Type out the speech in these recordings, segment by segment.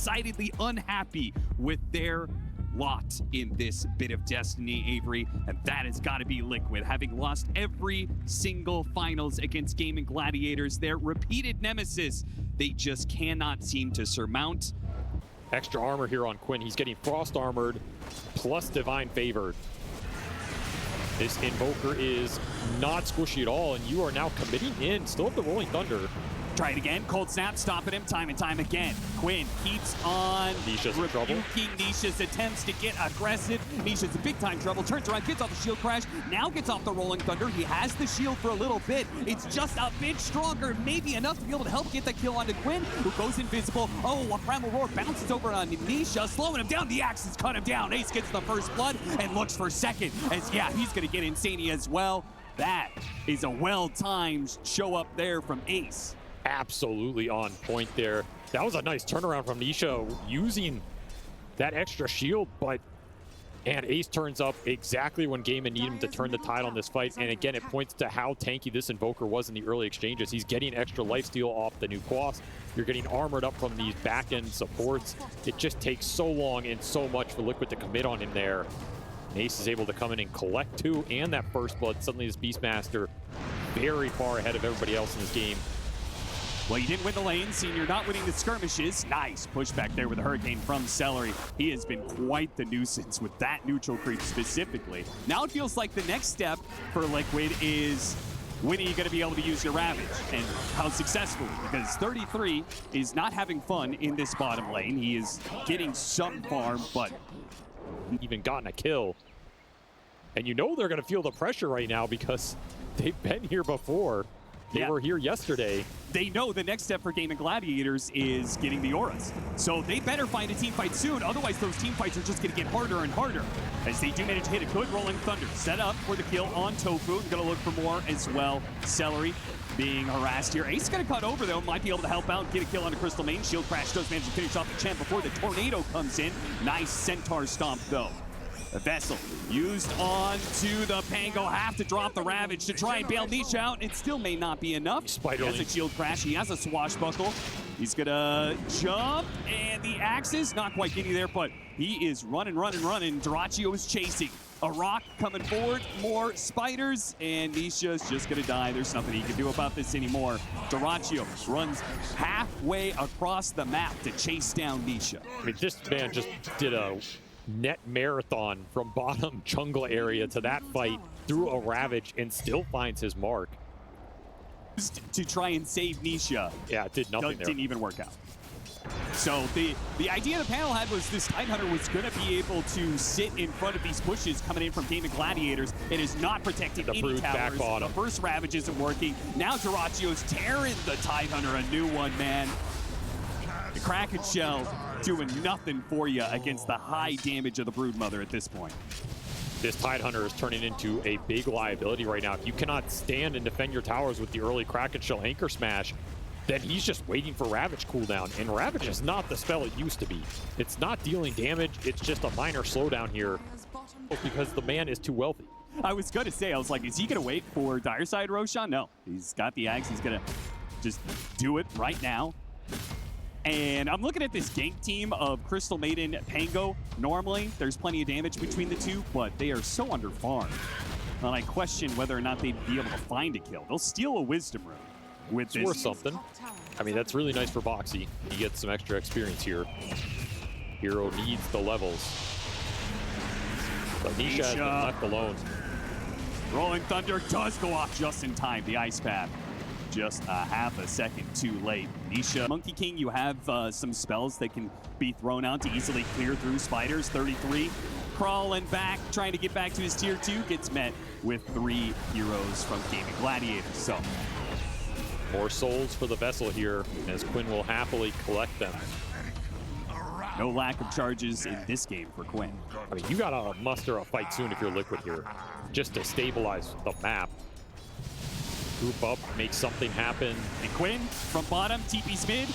decidedly unhappy with their lot in this bit of destiny, Avery, and that has got to be Liquid, having lost every single finals against Gaimin Gladiators, their repeated nemesis they just cannot seem to surmount. Extra armor here on Quinn. He's getting frost armored plus divine favored. This invoker is not squishy at all, and you are now committing in. Still have the rolling thunder. Try it again. Cold snap, stopping him time and time again. Quinn keeps on Nisha's in trouble. Nisha's attempts to get aggressive. Nisha's in big time trouble. Turns around, gets off the shield crash. Now gets off the rolling thunder. He has the shield for a little bit. It's just a bit stronger, maybe enough to be able to help get the kill onto Quinn, who goes invisible. Oh, a primal roar bounces over on Nisha, slowing him down. The axe has cut him down. Ace gets the first blood and looks for second. As yeah, he's gonna get Insania as well. That is a well-timed show up there from Ace. Absolutely on point there. That was a nice turnaround from Nisha using that extra shield, and Ace turns up exactly when Gaimin need him to turn the tide on this fight. And again, it points to how tanky this invoker was in the early exchanges. He's getting extra lifesteal off the new Quas. You're getting armored up from these back-end supports. It just takes so long and so much for Liquid to commit on him there. And Ace is able to come in and collect two and that first blood. Suddenly this Beastmaster very far ahead of everybody else in this game. Well, you didn't win the lane, Senior not winning the skirmishes. Nice pushback there with the Hurricane from Celery. He has been quite the nuisance with that neutral creep specifically. Now it feels like the next step for Liquid is when are you going to be able to use your Ravage and how successfully? Because 33 is not having fun in this bottom lane. He is getting some farm, but even gotten a kill. And you know they're going to feel the pressure right now because they've been here before. They were here yesterday. They know the next step for Gaimin Gladiators is getting the auras. So they better find a team fight soon. Otherwise, those team fights are just going to get harder and harder. As they do manage to hit a good rolling thunder. Set up for the kill on Tofu. Going to look for more as well. Celery being harassed here. Ace is going to cut over, though. Might be able to help out and get a kill on a Crystal Main. Shield Crash does manage to finish off the champ before the tornado comes in. Nice Centaur Stomp, though. The Vessel used on to the Pango. Have to drop the Ravage to try and bail Nisha out. It still may not be enough. He has a shield crash. He has a swashbuckle. He's gonna jump, and the axes not quite getting there, but he is running. Doraccio is chasing. A rock coming forward, more spiders, and Nisha's just gonna die. There's nothing he can do about this anymore. Doraccio runs halfway across the map to chase down Nisha. I mean, this man just did a net marathon from bottom jungle area to that fight through a Ravage and still finds his mark. To try and save Nisha. Yeah, it did nothing there. Didn't even work out. So the idea the panel had was this Tidehunter was going to be able to sit in front of these bushes coming in from Gaimin Gladiators. It is not protecting any towers. The first Ravage isn't working. Now Doraccio's tearing the Tidehunter a new one, man. The Kraken Shell doing nothing for you against the high damage of the Broodmother at this point. This Tidehunter is turning into a big liability right now. If you cannot stand and defend your towers with the early Kraken Shell Anchor Smash, then he's just waiting for Ravage cooldown. And Ravage is not the spell it used to be. It's not dealing damage. It's just a minor slowdown here because the man is too wealthy. I was going to say, I was like, is he going to wait for Dire Side Roshan? No, he's got the axe. He's going to just do it right now. And I'm looking at this gank team of Crystal Maiden, Pango. Normally, there's plenty of damage between the two, but they are so underfarmed. And I question whether or not they'd be able to find a kill. They'll steal a Wisdom Rune with this. It's worth something. I mean, that's really nice for Boxy. He gets some extra experience here. Hero needs the levels. But Nisha has been left alone. Rolling Thunder does go off just in time. The Ice Path just a half a second too late. Nisha, Monkey King, you have some spells that can be thrown out to easily clear through spiders. 33 crawling back, trying to get back to his tier 2, gets met with 3 heroes from Gaimin Gladiators. So more souls for the Vessel here, as Quinn will happily collect them. No lack of charges in this game for Quinn. I mean, you gotta muster a fight soon if you're Liquid here, just to stabilize the map. Group up, make something happen. And Quinn from bottom, TP's mid.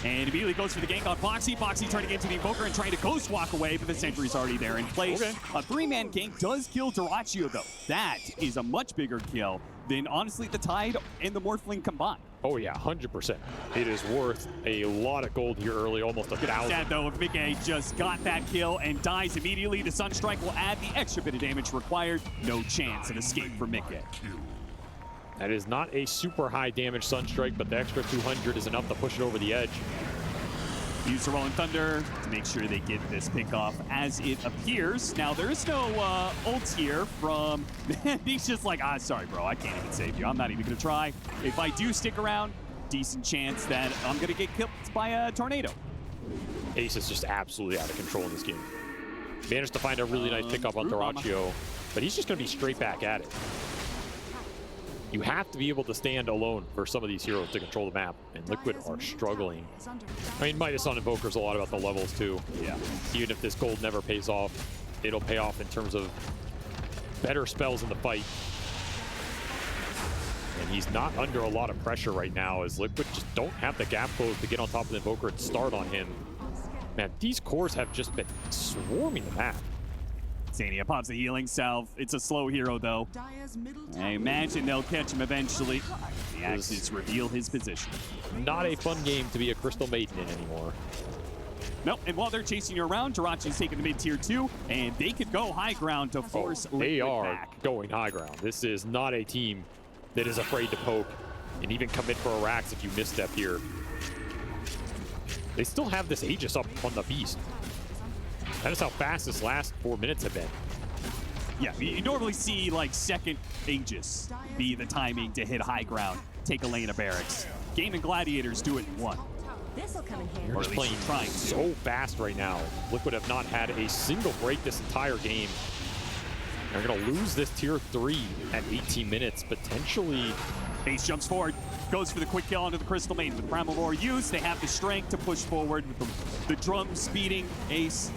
And immediately goes for the gank on Foxy. Foxy turning into the Invoker and trying to ghost walk away, but the sentry's already there in place. Okay. A 3-man gank does kill Duraccio, though. That is a much bigger kill than, honestly, the Tide and the Morphling combined. Oh yeah, 100%. It is worth a lot of gold here early, almost 1,000. Sad though, if Mickey just got that kill and dies immediately, the Sunstrike will add the extra bit of damage required. No chance of escape for Mickey. That is not a super high damage Sunstrike, but the extra 200 is enough to push it over the edge. Use the Rolling Thunder to make sure they get this pick off as it appears. Now, there is no ult here from... He's just like, sorry, bro, I can't even save you. I'm not even going to try. If I do stick around, decent chance that I'm going to get killed by a tornado. Ace is just absolutely out of control in this game. Managed to find a really nice pickup on Duraccio, but he's just going to be straight back at it. You have to be able to stand alone for some of these heroes to control the map, and Liquid are struggling. I mean, Midas on Invoker's a lot about the levels too. Yeah. Even if this gold never pays off, it'll pay off in terms of better spells in the fight. And he's not under a lot of pressure right now, as Liquid just don't have the gap close to get on top of the Invoker and start on him. Man, these cores have just been swarming the map. Zania pops a healing salve. It's a slow hero, though. I imagine they'll catch him eventually. The Axes reveal his position. Not a fun game to be a Crystal Maiden in anymore. Nope, and while they're chasing you around, Jirachi's taking the mid-tier 2, and they could go high ground to force They Liquid are back. going high ground. This is not a team that is afraid to poke and even commit for a Rax if you misstep here. They still have this Aegis up on the Beast. That is how fast this last 4 minutes have been. Yeah, you normally see like second Aegis be the timing to hit high ground, take a lane of barracks. Gaimin Gladiators do it in one. This'll come in handy. They're just playing trying to. so fast right now. Liquid have not had a single break this entire game. They're going to lose this tier 3 at 18 minutes, potentially. Ace jumps forward, goes for the quick kill onto the Crystal Maiden. With Primal Roar used, they have the strength to push forward with the drums beating Ace.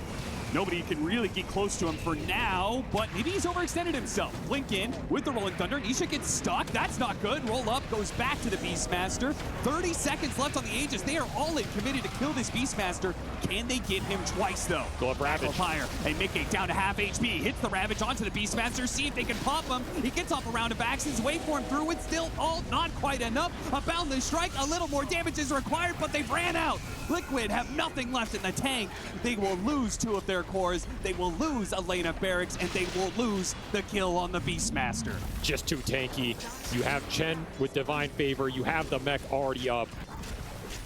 Nobody can really get close to him for now, but maybe he's overextended himself. Blink in with the Rolling Thunder. Nisha gets stuck. That's not good. Roll up, goes back to the Beastmaster. 30 seconds left on the Aegis. They are all in, committed to kill this Beastmaster. Can they get him twice, though? Go up Ravage. Fire, and Mickey down to half HP. Hits the Ravage onto the Beastmaster. See if they can pop him. He gets off a round of axes. Wait for him through it. Still all not quite enough. A boundless strike. A little more damage is required, but they've ran out. Liquid have nothing left in the tank. They will lose 2 of their cores. They will lose a lane of barracks, and they will lose the kill on the Beastmaster. Just too tanky. You have Chen with Divine Favor. You have the mech already up.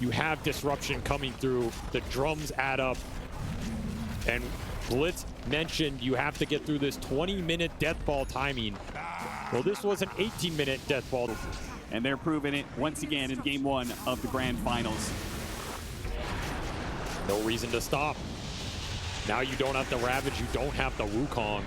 You have Disruption coming through. The drums add up. And Blitz mentioned you have to get through this 20-minute death ball timing. Well, this was an 18-minute death ball. And they're proving it once again in Game 1 of the Grand Finals. No reason to stop. Now you don't have the Ravage, you don't have the Wukong.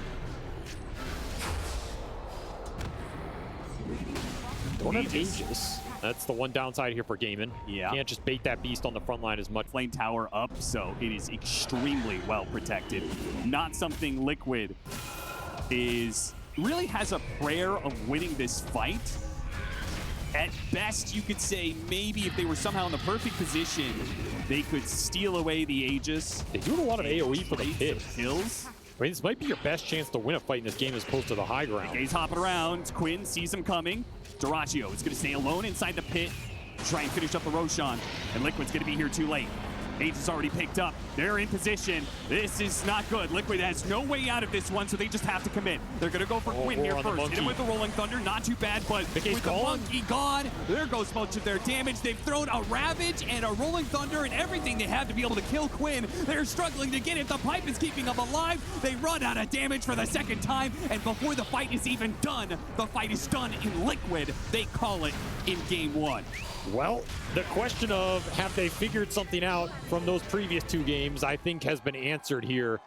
Don't have Aegis. That's the one downside here for Gaimin. Yeah. Can't just bait that beast on the front line as much. Flame tower up, so it is extremely well protected. Not something Liquid really has a prayer of winning this fight. At best, you could say maybe if they were somehow in the perfect position, they could steal away the Aegis. They do a lot of AoE for the pit. Kills. I mean, this might be your best chance to win a fight in this game as opposed to the high ground. He's hopping around. Quinn sees him coming. Duraccio is going to stay alone inside the pit, try and finish up the Roshan. And Liquid's going to be here too late. Aegis already picked up. They're in position. This is not good. Liquid has no way out of this one, so they just have to commit. They're going to go for Quinn here first. Hit him with the Rolling Thunder. Not too bad, but with the Monkey gone, there goes much of their damage. They've thrown a Ravage and a Rolling Thunder and everything they have to be able to kill Quinn. They're struggling to get it. The pipe is keeping them alive. They run out of damage for the second time, and before the fight is even done, the fight is done in Liquid. They call it in Game 1. Well, the question of have they figured something out from those previous 2 games, I think has been answered here.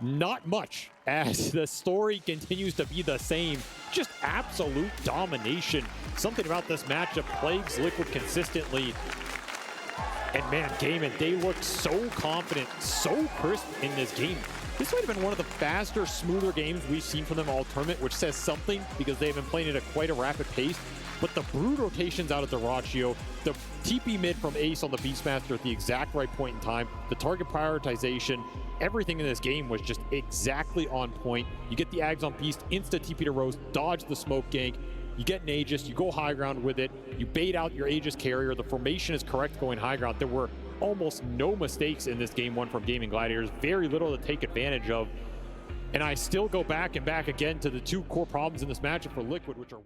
Not much, as the story continues to be the same. Just absolute domination. Something about this matchup plagues Liquid consistently. And man, Gaimin, they looked so confident, so crisp in this game. This might have been one of the faster, smoother games we've seen from them all tournament, which says something because they've been playing it at quite a rapid pace. but the brood rotations out of Dyrachyo, the TP mid from Ace on the Beastmaster at the exact right point in time, the target prioritization, everything in this game was just exactly on point. You get the Ags on Beast, insta TP to Rose, dodge the smoke gank, you get an Aegis, you go high ground with it, you bait out your Aegis carrier, the formation is correct going high ground. There were almost no mistakes in this game one from Gaimin Gladiators, very little to take advantage of. And I still go back and back again to the two core problems in this matchup for Liquid, which are